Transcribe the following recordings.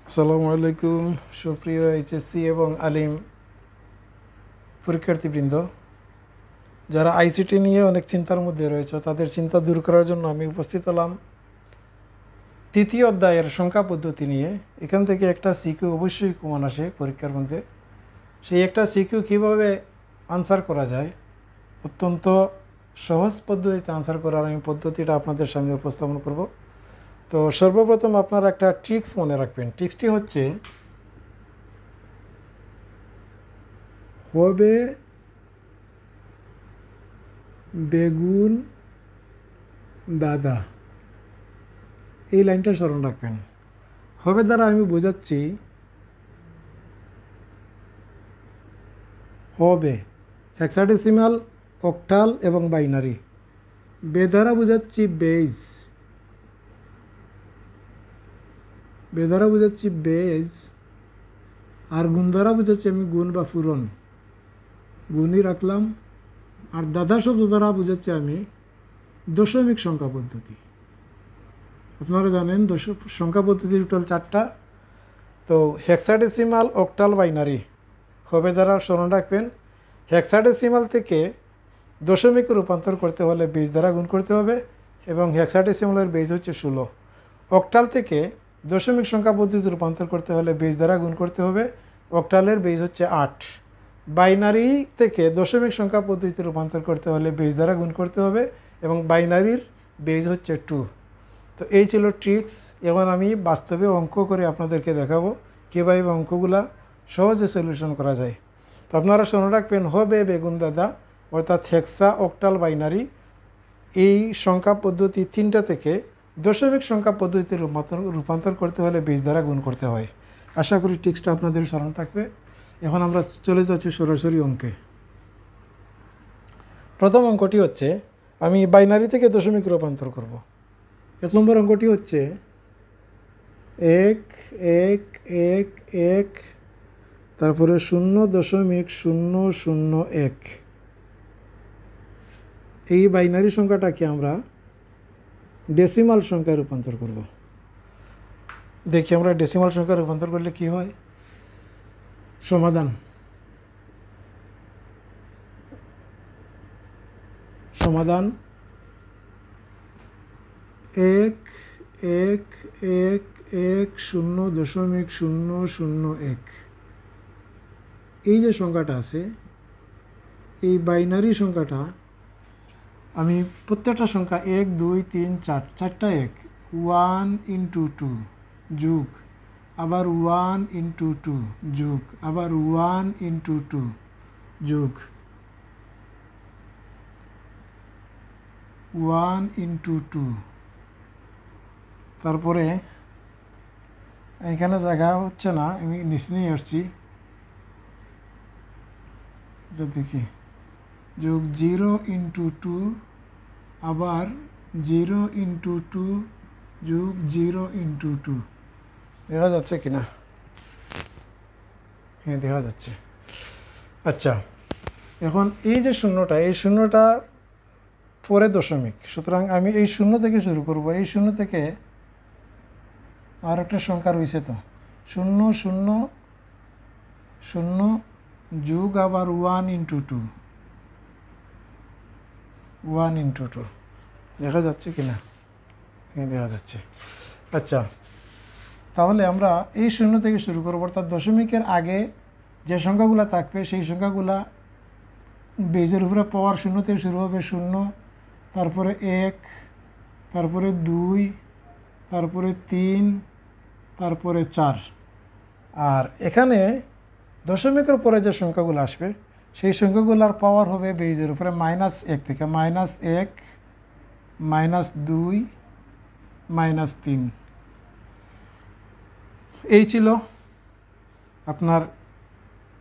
আসসালামু আলাইকুম সুপ্রিয় এইচএসসি এবং আলিম পরীক্ষার্থীবৃন্দ, যারা আইসিটি নিয়ে অনেক চিন্তার মধ্যে রয়েছে তাদের চিন্তা দূর করার জন্য আমি উপস্থিত হলাম তৃতীয় অধ্যায়ের সংখ্যা পদ্ধতি নিয়ে। এখান থেকে একটা সিকিউ অবশ্যই কমন আসে পরীক্ষার মধ্যে। সেই একটা সিকিউ কীভাবে আনসার করা যায়, অত্যন্ত সহজ পদ্ধতিতে আনসার করার আমি পদ্ধতিটা আপনাদের সামনে উপস্থাপন করব। তো সর্বপ্রথম আপনারা একটা ট্রিক্স মনে রাখবেন। ট্রিক্সটি হচ্ছে হবে বেগুন দাদা, এই লাইনটা স্মরণ রাখবেন। হবে দ্বারা আমি বোঝাচ্ছি হবে হেক্সাডেসিমাল, অক্টাল এবং বাইনারি। বে দ্বারা বোঝাচ্ছি বেজ, বে দ্বারা বোঝাচ্ছি বেজ। আর গুণ দ্বারা বোঝাচ্ছি আমি গুণ বা পূরণ, গুণই রাখলাম। আর দাদা শব্দ দ্বারা বোঝাচ্ছি আমি দশমিক সংখ্যা পদ্ধতি। আপনারা জানেন সংখ্যা পদ্ধতি টোটাল 4টা। তো হেক্সাডেসিমাল, অক্টাল, বাইনারি হবে দ্বারা স্মরণ রাখবেন। হেক্সাডেসিমাল থেকে দশমিকে রূপান্তর করতে হলে বেজ দ্বারা গুণ করতে হবে এবং হেক্সাডেসিমালের বেজ হচ্ছে 16। অক্টাল থেকে দশমিক সংখ্যা পদ্ধতি রূপান্তর করতে হলে বেজ দ্বারা গুণ করতে হবে, অক্টালের বেজ হচ্ছে 8। বাইনারি থেকে দশমিক সংখ্যা পদ্ধতি রূপান্তর করতে হলে বেজ দ্বারা গুণ করতে হবে এবং বাইনারির বেজ হচ্ছে 2। তো এই ছিল ট্রিক্স। এখন আমি বাস্তবে অঙ্ক করে আপনাদেরকে দেখাবো কীভাবে অঙ্কগুলা সহজে সলিউশন করা যায়। তো আপনারা স্মরণ রাখবেন হবে বেগুন দাদা, অর্থাৎ হেক্সা, অক্টাল, বাইনারি এই সংখ্যা পদ্ধতি 3টা থেকে দশমিক সংখ্যা পদ্ধতিতে রূপান্তর করতে হলে বেজ দ্বারা গুণ করতে হয়। আশা করি ট্রিক্সটা আপনাদের স্মরণ থাকবে। এখন আমরা চলে যাচ্ছি সরাসরি অঙ্কে। প্রথম অঙ্কটি হচ্ছে আমি বাইনারি থেকে দশমিক রূপান্তর করব। 1 নম্বর অঙ্কটি হচ্ছে 1 1 1 1, তারপরে 0.001। এই বাইনারি সংখ্যাটাকে আমরা ডেসিমাল সংখ্যায় রূপান্তর করব। দেখি আমরা ডেসিমাল সংখ্যায় রূপান্তর করলে কি হয়। সমাধান সমাধান 1 1 1 1 0.001। এই যে সংখ্যাটা আছে, এই বাইনারি সংখ্যাটা আমি প্রত্যেকটা সংখ্যা 1 2 3 4, 4টা 1, 1 × 2 যোগ, আবার 1 × 2 যোগ, আবার 1 × 2 যোগ, 1 × 2। তারপরে এখানে জায়গা হচ্ছে না, আমি নিচে নিয়ে আসছি, যা দেখি যোগ 0 × 2, আবার 0 × 2 যোগ 0 × 2। দেখা যাচ্ছে কিনা? হ্যাঁ, দেখা যাচ্ছে। আচ্ছা, এখন এই যে শূন্যটা, এই শূন্যটা পরে দশমিক, সুতরাং আমি এই 0 থেকে শুরু করব। এই 0 থেকে আর একটা সংখ্যা রয়েছে, তো 0 0 0 যোগ আবার 1 × 2, 1 × 2। দেখা যাচ্ছে কিনা? হ্যাঁ, দেখা যাচ্ছে। আচ্ছা, তাহলে আমরা এই 0 থেকে শুরু করব, অর্থাৎ দশমিকের আগে যে সংখ্যাগুলো থাকবে সেই সংখ্যাগুলা বেজের উপরে পাওয়ার 0 থেকে শুরু হবে। 0, তারপরে 1, তারপরে 2, তারপরে 3, তারপরে 4। আর এখানে দশমিকের পরে যে সংখ্যাগুলো আসবে সেই সংখ্যাগুলোর পাওয়ার হবে বেজের উপরে -1 থেকে, -1, -2, -3। এই ছিল আপনার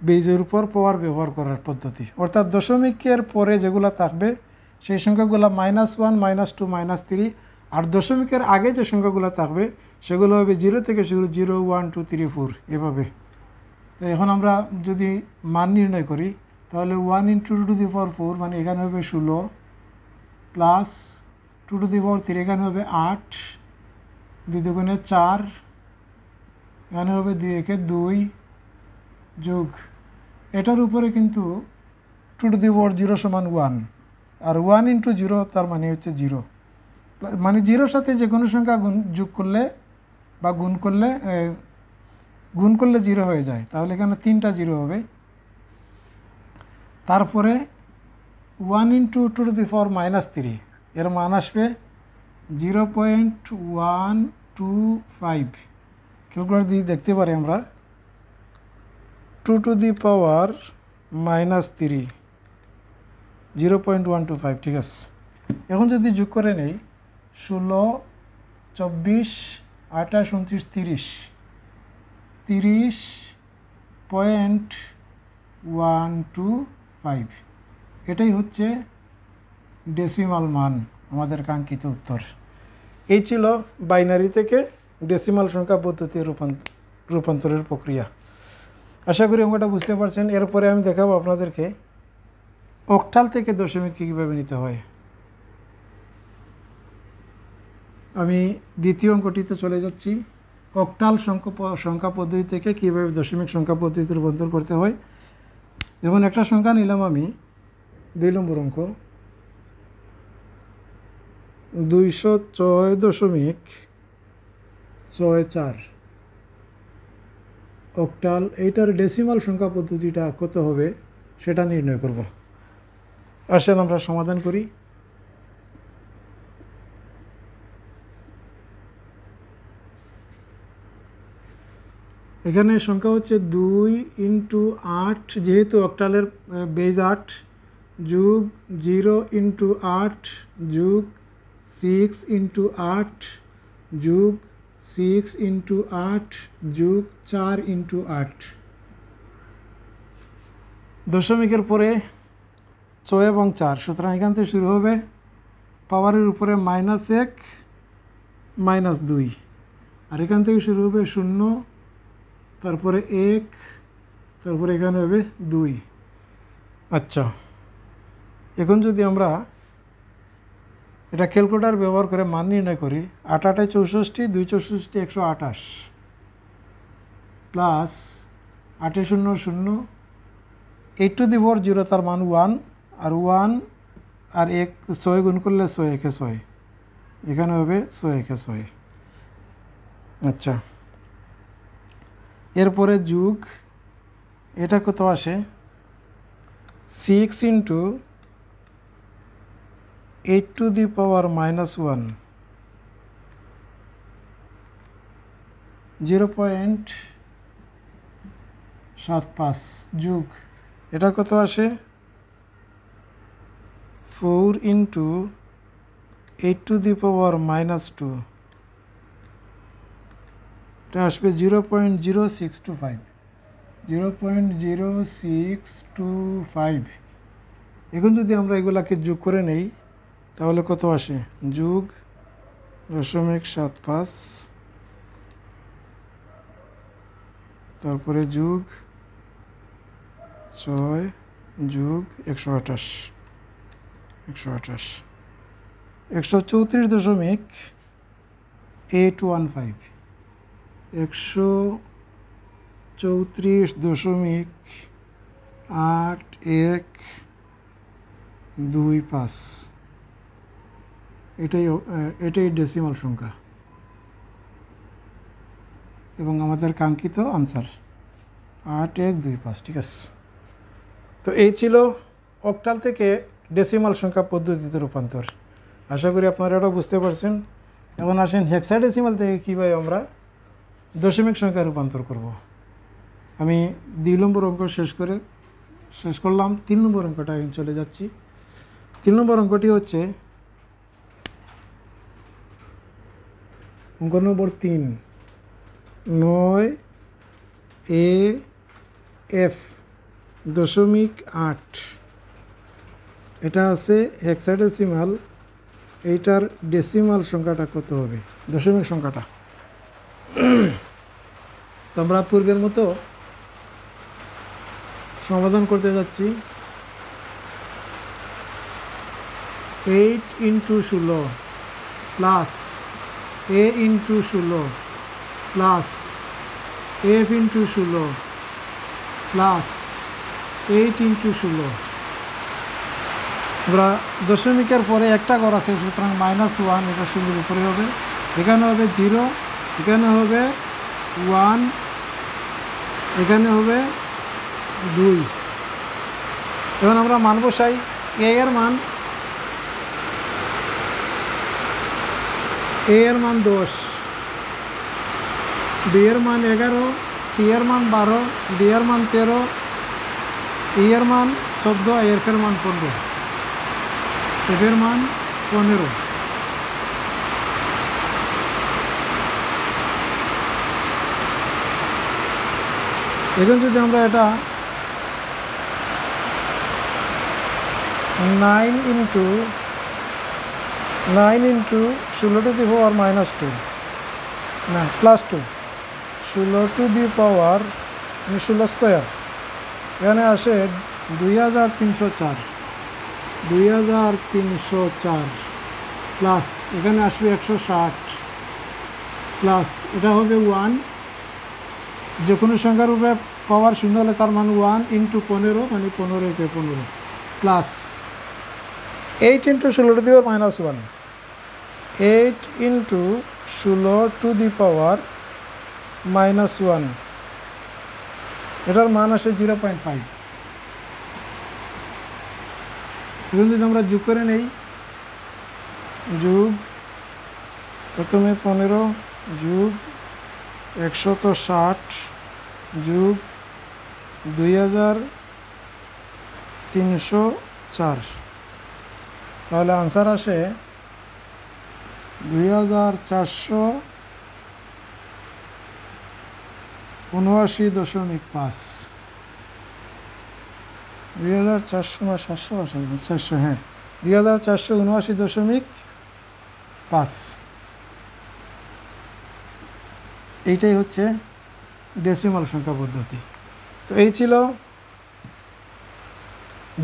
বেজের উপর পাওয়ার ব্যবহার করার পদ্ধতি। অর্থাৎ দশমিকের পরে যেগুলো থাকবে সেই সংখ্যাগুলো -1, -2, -3। আর দশমিকের আগে যে সংখ্যাগুলো থাকবে সেগুলো হবে 0 থেকে শুরু, 0 1 2 3 4 এভাবে। তো এখন আমরা যদি মান নির্ণয় করি তাহলে 1 × 2⁴, মানে এখানে হবে 16, প্লাস 2⁴, এখানে হবে 8, 2 × 4, এখানে হবে 2 একে 2 যোগ এটার উপরে কিন্তু 2⁴ সমান 1 আর 1 × 0 তার মানে হচ্ছে 0 মানে 0-র সাথে যে কোনো সংখ্যা যোগ করলে বা গুণ করলে 0 হয়ে যায়, তাহলে এখানে 3টা 0 হবে। তারপরে 1 × 2⁻³ এর মান আসবে 0.125। ক্যালকুলেটর দিয়ে দেখতে পারি আমরা 2⁻³ 0.125, ঠিক আছে। এখন যদি যোগ করে নেই 16, 24, 28, 29, 30.125, এটাই হচ্ছে ডেসিমাল মান, আমাদের কাঙ্ক্ষিত উত্তর। এই ছিল বাইনারি থেকে ডেসিমাল সংখ্যা পদ্ধতির রূপান্তরের প্রক্রিয়া। আশা করি অঙ্কটা বুঝতে পারছেন। এরপরে আমি দেখাবো আপনাদেরকে অক্টাল থেকে দশমিক কীভাবে নিতে হয়। আমি দ্বিতীয় অঙ্কটিতে চলে যাচ্ছি। অক্টাল সংখ্যা পদ্ধতি থেকে কীভাবে দশমিক সংখ্যা পদ্ধতিতে রূপান্তর করতে হয়। যেমন একটা সংখ্যা নিলাম আমি, 2 নম্বর অঙ্ক 206.64 অক্টাল। এইটার ডেসিমাল সংখ্যা পদ্ধতিটা কত হবে সেটা নির্ণয় করব। আসেন আমরা সমাধান করি। এখানে সংখ্যা হচ্ছে 2 × 8, যেহেতু অক্টালের বেজ 8, যোগ 0 × 8 যোগ 6 × 8 যোগ 6 × 8 যোগ 4 × 8। দশমিকের পরে 6 এবং 4, সুতরাং এখান থেকে শুরু হবে পাওয়ারের উপরে -1 -2, আর এখান থেকে শুরু হবে 0, তারপরে 1, তারপরে এখানে হবে 2। আচ্ছা, এখন যদি আমরা এটা ক্যালকুলেটর ব্যবহার করে মান নির্ণয় করি, 8 × 8 = 64, 2 × 64 = 128, প্লাস 8 × 0 = 0, 8⁴ তার মান 1, আর 1 আর 1 6 গুণ করলে 6 একে 6, এখানে হবে 6 একে 6। আচ্ছা, এরপরে যোগ, এটা কত আসে 6 × 8⁻⁻1 0.75 যোগ, এটা কত আসে 4 × 8⁻2, এটা আসবে 0.0625। এখন যদি আমরা এগুলাকে যোগ করে নেই তাহলে কত আসে, যোগ 0.75, তারপরে যোগ 6 যোগ 128, 134.815, 134.8125, এটাই ডেসিমাল সংখ্যা এবং আমাদের কাঙ্ক্ষিত আনসার 8125, ঠিক আছে। তো এই ছিল অক্টাল থেকে ডেসিমাল সংখ্যা পদ্ধতিতে রূপান্তর। আশা করি আপনারা এটা বুঝতে পারছেন। এখন আসেন হেক্সাডেসিমাল থেকে কীভাবে আমরা দশমিক সংখ্যা রূপান্তর করব। আমি 2 নম্বর অঙ্ক শেষ করলাম। 3 নম্বর অঙ্কটা চলে যাচ্ছি। 3 নম্বর অঙ্কটি হচ্ছে অঙ্ক নম্বর 3, 9AF.8, এটা আছে হেক্সাডেসিমাল। এইটার ডেসিমাল সংখ্যাটা কত হবে, দশমিক সংখ্যাটা। তো আমরা পূর্বের মতো সমাধান করতে যাচ্ছি। 8 × 16 plus A × 16 plus f into 16 plus 8 into 16। আমরা দশমিকের পরে একটা ঘর আছে, সুতরাং -1, এটা 0-এর উপরে হবে। এখানে হবে 0, এখানে হবে 1, এখানে হবে 2। এখন আমরা মান বসাই। a এর মান 10, b এর মান 11, c এর মান 12, d এর মান 13, e এর মান 14, f এর মান 15, f এর মান 15। এখন যদি আমরা এটা 9 ইন্টু 16 টু দি পাওয়ার -2 না +2, 16 টু দি পাওয়ার 16 স্কোয়ার, এখানে আসে 2304 প্লাস এখানে আসবে 160 প্লাস এটা হবে 1। যে কোনো সংখ্যার উপরে পাওয়ার 0 হলে তার মান 1 ইন্টু 15, মানে 15 plus 8 into 16 to the power -1, 8 into 16 to the power -1, এটার মান আসে 0.5। এখন যদি আমরা যোগ করে নেই, যোগ প্রথমে 15 যোগ 160 যোগ 2304, তাহলে আনসার আসে 2479.5। 2400 না 700 আসে, 400, হ্যাঁ 2479.5। এইটাই হচ্ছে ডেসিমাল সংখ্যা পদ্ধতি। তো এই ছিল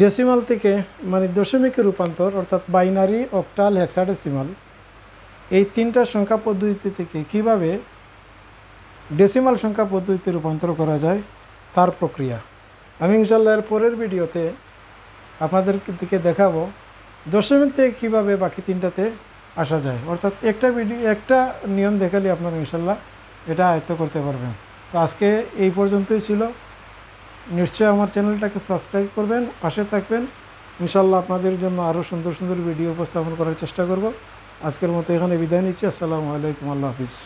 ডেসিমাল থেকে মানে দশমিকের রূপান্তর, অর্থাৎ বাইনারি, অক্টাল, হেক্সাডেসিমাল, এই তিনটা সংখ্যা পদ্ধতি থেকে কিভাবে ডেসিমাল সংখ্যা পদ্ধতিতে রূপান্তর করা যায় তার প্রক্রিয়া। আমি ইনশাআল্লাহ এর পরের ভিডিওতে আপনাদের দিকে দেখাবো দশমিক থেকে কীভাবে বাকি তিনটাতে আসা যায়, অর্থাৎ একটা নিয়ম দেখালে আপনারা ইনশাআল্লাহ এটা আয়ত্ত করতে পারবেন। তো আজকে এই পর্যন্তই ছিল। নিশ্চয়ই আমার চ্যানেলটাকে সাবস্ক্রাইব করবেন, পাশে থাকবেন। ইনশাআল্লাহ আপনাদের জন্য আরও সুন্দর সুন্দর ভিডিও উপস্থাপন করার চেষ্টা করব। আজকের মতো এখানে বিদায় নিচ্ছি। আসসালামু আলাইকুম, আল্লাহ হাফিজ।